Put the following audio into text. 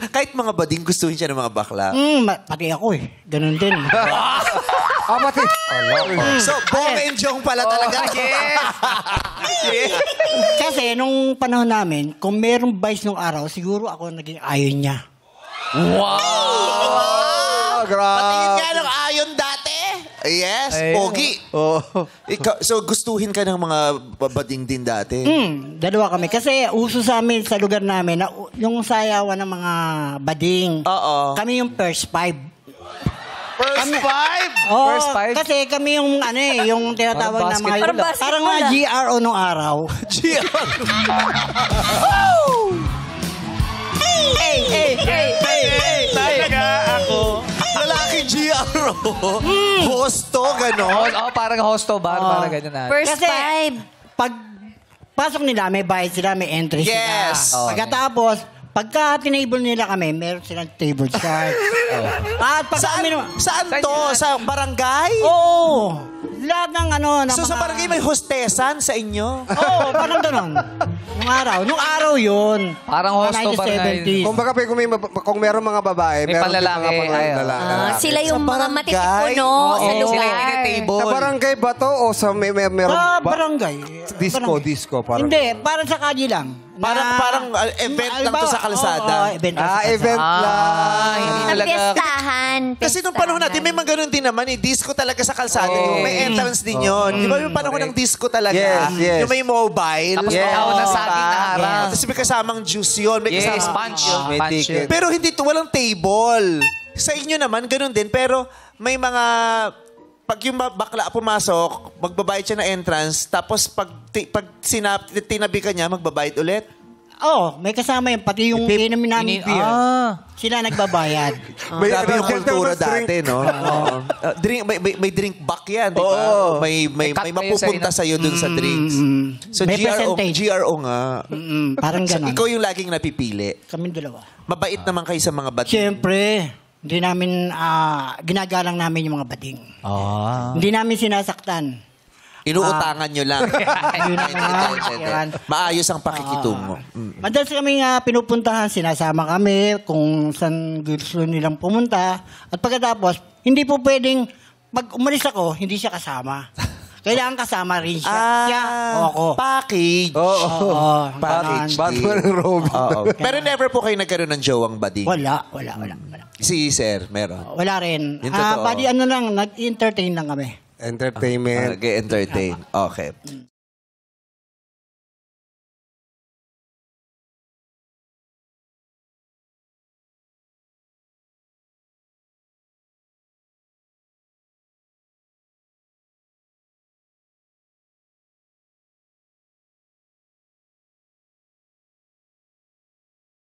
Kahit mga bading, gustuhin siya ng mga bakla. Pati ako eh. Ganun din. Pati. So, Bong and Jong pala talaga. Kasi nung panahon namin, kung merong vice nung araw, siguro ako naging ayon niya. Patingin nga ng ayon dati. Yes, pogi. So, gustuhin ka ng mga bading din dati? Dalawa kami. Kasi uso sa amin, sa lugar namin, na yung sayawan ng mga bading. Oo. Kami yung first five. First five? Oo, First five? kasi kami yung yung tinatawag na mga... Parang basketball. Parang mga GRO nung araw. Talaga ako. Lalaki GRO. Hosto, gano'n. Parang hosto bar, parang ganyan na. First Kasi, five. pag pasok nila, may bayad sila, may entry Yes. sila. Pagkatapos, pagka tinable nila kami, meron silang table chart. At pag Saan, kami... saan to? Sa barangay? Oo. Lahat ng ng So, sa barangay may hostesan sa inyo? Oo, parang ganun. Nung araw yun. Parang hosto Mga ba na 1970s. Kung baka kung meron mga babae, May meron din panlalaki, mga ayaw. Sila yung Sa mga barangay? matitipuno sa Sila lugar. yung table. Sa barangay ba to o sa meron Sa barangay. disco, Barangay. disco parang. Hindi, parang sa kalye lang. Parang event lang to sa kalsada. Oo, event lang sa kalsada. Event lang. Hindi Ang talaga. piyestahan. Kasi nung panahon natin, may mga ganun din naman eh. Disco talaga sa kalsada. Yung may entrance din yun. Di ba yung panahon ng disco talaga? Yes. Yung may mobile. Tapos Yes. tao na saging na harap. Tapos may kasamang juice yun. May Yes, kasamang punch. May Punch ticket. yun. Pero hindi to, walang table. Sa inyo naman, ganun din. Pero may mga... Pag yung bakla pumasok, magbabayad siya ng entrance. Tapos pag tinabi ka niya, magbabayad ulit. Oo, may kasama yun. Pati yung inumin namin beer. Sila nagbabayad. Grabe yung May kultura drink. dati, no? Drink, may drink back yan, di ba? May cut kayo mapupunta sa sa'yo dun sa drinks. So May percentage. GRO nga. Parang So, ganun. ikaw yung laging napipili. Kaming dalawa. Mabait naman kayo sa mga bating. Siyempre, hindi namin, ginagalang namin yung mga bading. Hindi namin sinasaktan. Inuutangan nyo lang. Yun na nga. Yan. Maayos ang pakikitungo. Madalas kami pinupuntahan, sinasama kami kung saan gusto nilang pumunta. At pagkatapos, hindi po pwedeng, pag umalis ako, hindi siya kasama. Kailangan kasama rin siya. Siya o ako. Package. Oo. Package. Batman and Robin. Oo. Pero never po kayo nagkaroon ng jowang bading. Wala. Si Sir, meron. Wala rin. Yung totoo. Bali, lang, nag-entertain lang kami. Entertainment. Nag-entertain. Okay.